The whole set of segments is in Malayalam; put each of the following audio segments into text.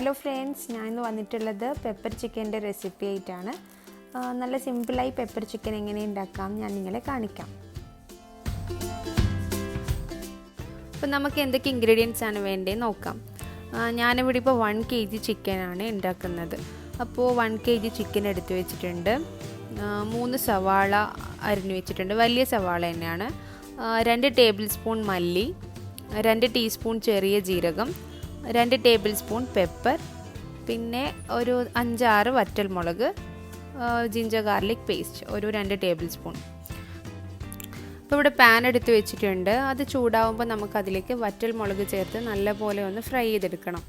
ഹലോ ഫ്രണ്ട്സ്, ഞാൻ ഇന്ന് വന്നിട്ടുള്ളത് പെപ്പർ ചിക്കൻ്റെ റെസിപ്പി ആയിട്ടാണ്. നല്ല സിമ്പിളായി പെപ്പർ ചിക്കൻ എങ്ങനെ ഉണ്ടാക്കാം ഞാൻ നിങ്ങളെ കാണിക്കാം. അപ്പോൾ നമുക്ക് എന്തൊക്കെ ഇൻഗ്രീഡിയൻസ് ആണ് വേണ്ടത് നോക്കാം. ഞാനിവിടെ ഇപ്പോൾ 1 kg ചിക്കനാണ് ഉണ്ടാക്കുന്നത്. അപ്പോൾ 1 kg ചിക്കൻ എടുത്ത് വെച്ചിട്ടുണ്ട്. 3 സവാള അരിഞ്ഞു വെച്ചിട്ടുണ്ട്, വലിയ സവാള തന്നെയാണ്. 2 ടേബിൾ സ്പൂൺ മല്ലി, 2 ടീസ്പൂൺ ചെറിയ ജീരകം, 2 ടേബിൾ സ്പൂൺ പെപ്പർ, പിന്നെ ഒരു 5-6 വറ്റൽമുളക്, ജിഞ്ചർ ഗാർലിക് പേസ്റ്റ് ഒരു 2 ടേബിൾ സ്പൂൺ. അപ്പോൾ ഇവിടെ പാൻ എടുത്ത് വെച്ചിട്ടുണ്ട്. അത് ചൂടാവുമ്പോൾ നമുക്കതിലേക്ക് വറ്റൽമുളക് ചേർത്ത് നല്ലപോലെ ഒന്ന് ഫ്രൈ ചെയ്തെടുക്കണം.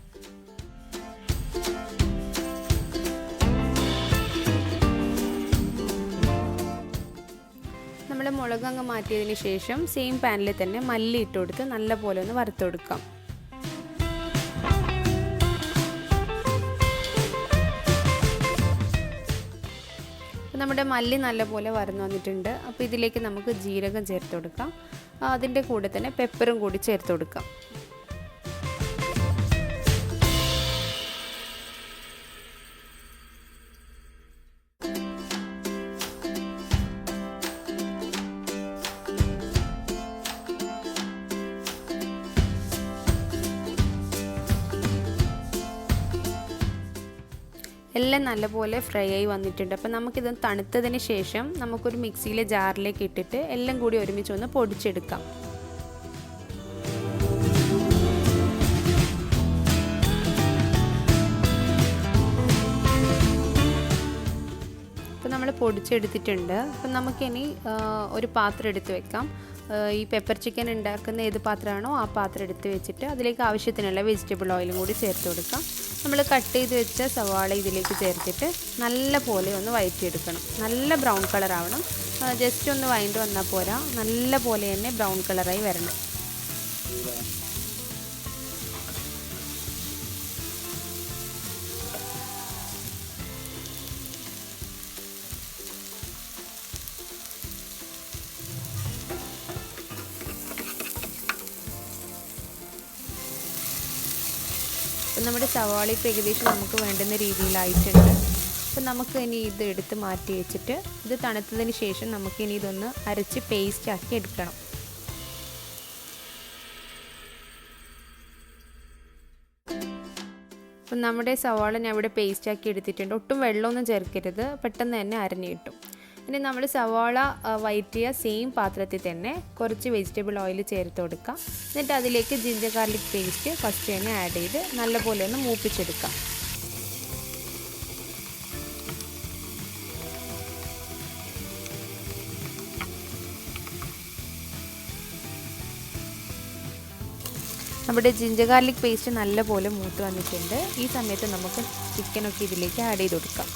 നമ്മൾ മുളക് അങ്ങ് മാറ്റിയതിന് ശേഷം സെയിം പാനിൽ തന്നെ മല്ലി ഇട്ട് കൊടുത്ത് നല്ലപോലെ ഒന്ന് വറുത്തെടുക്കാം. നമ്മുടെ മല്ലി നല്ലപോലെ വറന്നു വന്നിട്ടുണ്ട്. അപ്പോൾ ഇതിലേക്ക് നമുക്ക് ജീരകം ചേർത്ത് കൊടുക്കാം. അതിൻ്റെ കൂടെ തന്നെ പെപ്പറും കൂടി ചേർത്ത് കൊടുക്കാം. എല്ലാം നല്ലപോലെ ഫ്രൈ ആയി വന്നിട്ടുണ്ട്. അപ്പോൾ നമുക്കിത് തണുത്തതിന് ശേഷം നമുക്കൊരു മിക്സിയിലെ ജാറിലേക്ക് ഇട്ടിട്ട് എല്ലാം കൂടി ഒരുമിച്ച് ഒന്ന് പൊടിച്ചെടുക്കാം. അപ്പോൾ നമ്മൾ പൊടിച്ചെടുത്തിട്ടുണ്ട്. അപ്പം നമുക്കിനി ഒരു പാത്രം എടുത്ത് വെക്കാം. ഈ പെപ്പർ ചിക്കൻ ഉണ്ടാക്കുന്ന ഏത് പാത്രമാണോ ആ പാത്രം എടുത്ത് വെച്ചിട്ട് അതിലേക്ക് ആവശ്യത്തിനുള്ള വെജിറ്റബിൾ ഓയിലും കൂടി ചേർത്ത് കൊടുക്കാം. നമ്മൾ കട്ട് ചെയ്ത് വെച്ച സവാള ഇതിലേക്ക് ചേർത്തിട്ട് നല്ല പോലെ ഒന്ന് വഴറ്റിയെടുക്കണം. നല്ല ബ്രൗൺ കളർ ആവണം. ജസ്റ്റ് ഒന്ന് വഴണ്ട് വന്നാൽ പോരാ, നല്ല പോലെ തന്നെ ബ്രൗൺ കളറായി വരണം. അപ്പം നമ്മുടെ സവാള ഇപ്പോൾ ഏകദേശം നമുക്ക് വേണ്ടുന്ന രീതിയിലായിട്ടുണ്ട്. അപ്പം നമുക്ക് ഇനി ഇത് എടുത്ത് മാറ്റി വെച്ചിട്ട് ഇത് തണുത്തതിന് ശേഷം നമുക്കിനി ഇതൊന്ന് അരച്ച് പേസ്റ്റ് ആക്കി എടുക്കണം. അപ്പം നമ്മുടെ സവാള ഞാൻ ഇവിടെ പേസ്റ്റ് ആക്കി എടുത്തിട്ടുണ്ട്. ഒട്ടും വെള്ളമൊന്നും ചേർക്കരുത്, പെട്ടെന്ന് തന്നെ അരഞ്ഞു കിട്ടും. ഇനി നമ്മൾ സവാള വഴറ്റിയ സെയിം പാത്രത്തിൽ തന്നെ കുറച്ച് വെജിറ്റബിൾ ഓയിൽ ചേർത്ത് കൊടുക്കാം. എന്നിട്ട് അതിലേക്ക് ജിഞ്ചർ ഗാർലിക് പേസ്റ്റ് ഫസ്റ്റ് തന്നെ ആഡ് ചെയ്ത് നല്ലപോലെ ഒന്ന് മൂപ്പിച്ചെടുക്കാം. നമ്മുടെ ജിഞ്ചർ ഗാർലിക് പേസ്റ്റ് നല്ലപോലെ മൂത്ത് വന്നിട്ടുണ്ട്. ഈ സമയത്ത് നമുക്ക് ചിക്കനൊക്കെ ഇതിലേക്ക് ആഡ് ചെയ്ത് കൊടുക്കാം.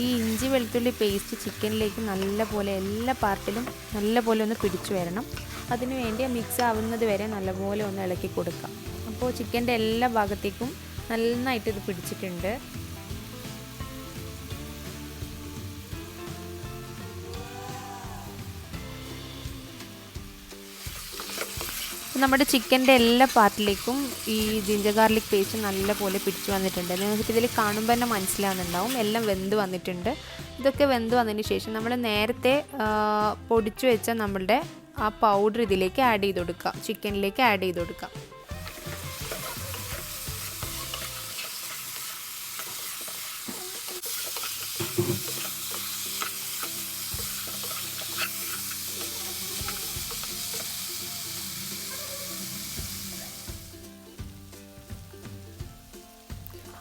ഈ ഇഞ്ചി വെളുത്തുള്ളി പേസ്റ്റ് ചിക്കനിലേക്ക് നല്ലപോലെ എല്ലാ പാർട്ടിലും നല്ലപോലെ ഒന്ന് പിടിച്ചു വരണം. അതിനു വേണ്ടി മിക്സ് ആവുന്നത് വരെ നല്ലപോലെ ഒന്ന് ഇളക്കി കൊടുക്കാം. അപ്പോൾ ചിക്കൻ്റെ എല്ലാ ഭാഗത്തേക്കും നന്നായിട്ട് ഇത് പിടിച്ചിട്ടുണ്ട്. നമ്മുടെ ചിക്കൻ്റെ എല്ലാ പാർട്ടിലേക്കും ഈ ജിഞ്ചർ ഗാർലിക് പേസ്റ്റ് നല്ലപോലെ പിടിച്ചു വന്നിട്ടുണ്ട്. നിങ്ങൾക്ക് ഇതിൽ കാണുമ്പോൾ തന്നെ മനസ്സിലാവുന്നുണ്ടാവും എല്ലാം വെന്ത് വന്നിട്ടുണ്ട്. ഇതൊക്കെ വെന്ത് വന്നതിന് ശേഷം നമ്മൾ നേരത്തെ പൊടിച്ചു വെച്ച നമ്മളുടെ ആ പൗഡർ ഇതിലേക്ക് ആഡ് ചെയ്ത് കൊടുക്കാം, ചിക്കനിലേക്ക് ആഡ് ചെയ്ത് കൊടുക്കാം.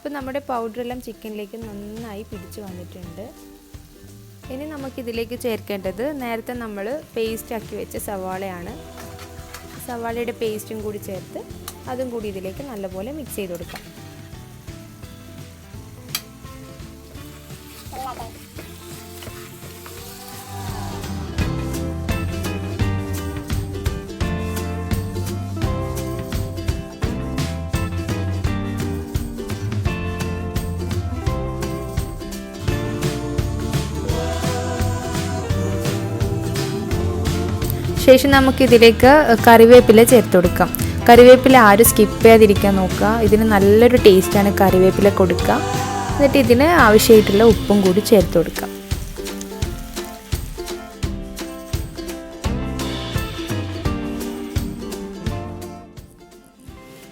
അപ്പോൾ നമ്മുടെ പൗഡറെല്ലാം ചിക്കനിലേക്ക് നന്നായി പിടിച്ച് വന്നിട്ടുണ്ട്. ഇനി നമുക്കിതിലേക്ക് ചേർക്കേണ്ടത് നേരത്തെ നമ്മൾ പേസ്റ്റ് ആക്കി വെച്ച സവാളയാണ്. സവാളയുടെ പേസ്റ്റും കൂടി ചേർത്ത് അതും കൂടി ഇതിലേക്ക് നല്ലപോലെ മിക്സ് ചെയ്ത് കൊടുക്കാം. ശേഷം നമുക്കിതിലേക്ക് കറിവേപ്പില ചേർത്ത് കൊടുക്കാം. കറിവേപ്പില ആരും സ്കിപ്പ് ചെയ്യാതിരിക്കാൻ നോക്കുക. ഇതിന് നല്ലൊരു ടേസ്റ്റാണ് കറിവേപ്പില കൊടുക്കുക. എന്നിട്ട് ഇതിന് ആവശ്യമായിട്ടുള്ള ഉപ്പും കൂടി ചേർത്ത് കൊടുക്കാം.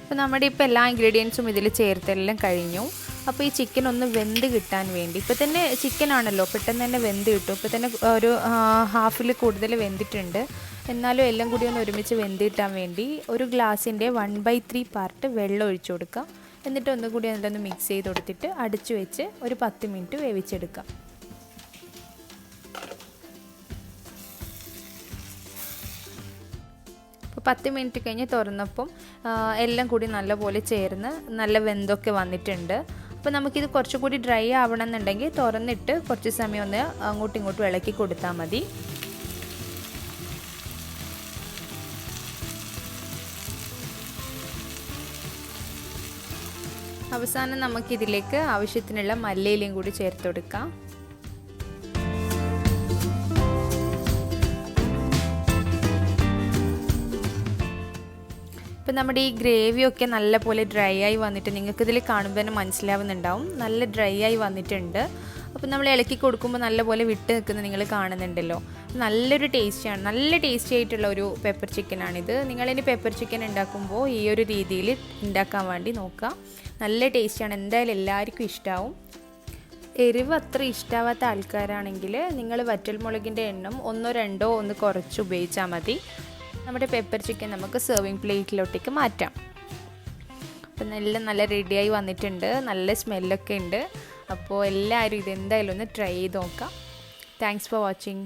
അപ്പോൾ നമ്മുടെ ഇപ്പോൾ എല്ലാ ഇൻഗ്രീഡിയൻസും ഇതിൽ ചേർത്തെല്ലാം കഴിഞ്ഞു. അപ്പോൾ ഈ ചിക്കൻ ഒന്ന് വെന്ത് കിട്ടാൻ വേണ്ടി, ഇപ്പോൾ തന്നെ ചിക്കൻ ആണല്ലോ പെട്ടെന്ന് തന്നെ വെന്ത് കിട്ടും. ഇപ്പോൾ തന്നെ ഒരു ഹാഫിൽ കൂടുതൽ വെന്തിട്ടുണ്ട്. എന്നാലും എല്ലാം കൂടി ഒന്ന് ഒരുമിച്ച് വെന്ത് കിട്ടാൻ വേണ്ടി ഒരു ഗ്ലാസിൻ്റെ 1/3 പാർട്ട് വെള്ളം ഒഴിച്ചു കൊടുക്കാം. എന്നിട്ട് ഒന്നുകൂടി അതിലൊന്ന് മിക്സ് ചെയ്ത് കൊടുത്തിട്ട് അടച്ചു വെച്ച് ഒരു 10 മിനിറ്റ് വേവിച്ചെടുക്കാം. അപ്പോൾ 10 മിനിറ്റ് കഴിഞ്ഞ് തുറന്നപ്പം എല്ലാം കൂടി നല്ലപോലെ ചേർന്ന് നല്ല വെന്തൊക്കെ വന്നിട്ടുണ്ട്. അപ്പോൾ നമുക്കിത് കുറച്ചുകൂടി ഡ്രൈ ആവണം എന്നുണ്ടെങ്കിൽ തുറന്നിട്ട് കുറച്ച് സമയം ഒന്ന് അങ്ങോട്ടും ഇങ്ങോട്ടും ഇളക്കി കൊടുത്താൽ മതി. അവസാനം നമുക്കിതിലേക്ക് ആവശ്യത്തിനുള്ള മല്ലിയിലയും കൂടി ചേർത്ത് കൊടുക്കാം. ഇപ്പോൾ നമ്മുടെ ഈ ഗ്രേവിയൊക്കെ നല്ലപോലെ ഡ്രൈ ആയി വന്നിട്ട് നിങ്ങൾക്കിതിൽ കാണുമ്പോൾ തന്നെ മനസ്സിലാവുന്നുണ്ടാവും, നല്ല ഡ്രൈ ആയി വന്നിട്ടുണ്ട്. അപ്പോൾ നമ്മൾ ഇളക്കി കൊടുക്കുമ്പോൾ നല്ലപോലെ വിട്ട് നിൽക്കുന്നത് നിങ്ങൾ കാണുന്നുണ്ടല്ലോ. നല്ലൊരു ടേസ്റ്റിയാണ്, നല്ല ടേസ്റ്റി ആയിട്ടുള്ള ഒരു പെപ്പർ ചിക്കനാണിത്. നിങ്ങളിനി പെപ്പർ ചിക്കൻ ഉണ്ടാക്കുമ്പോൾ ഈ ഒരു രീതിയിൽ ഉണ്ടാക്കാൻ വേണ്ടി നോക്കുക. നല്ല ടേസ്റ്റിയാണ്, എന്തായാലും എല്ലാവർക്കും ഇഷ്ടമാവും. എരിവ് അത്ര ഇഷ്ടമാവാത്ത ആൾക്കാരാണെങ്കിൽ നിങ്ങൾ വറ്റൽമുളകിൻ്റെ എണ്ണം 1 or 2 ഒന്ന് കുറച്ച് ഉപയോഗിച്ചാൽ മതി. നമ്മുടെ പെപ്പർ ചിക്കൻ നമുക്ക് സെർവിങ് പ്ലേറ്റിലോട്ടേക്ക് മാറ്റാം. അപ്പം നല്ല റെഡിയായി വന്നിട്ടുണ്ട്, നല്ല സ്മെല്ലൊക്കെ ഉണ്ട്. അപ്പോൾ എല്ലാവരും ഇതെന്തായാലും ഒന്ന് ട്രൈ ചെയ്ത് നോക്കാം. Thanks for watching.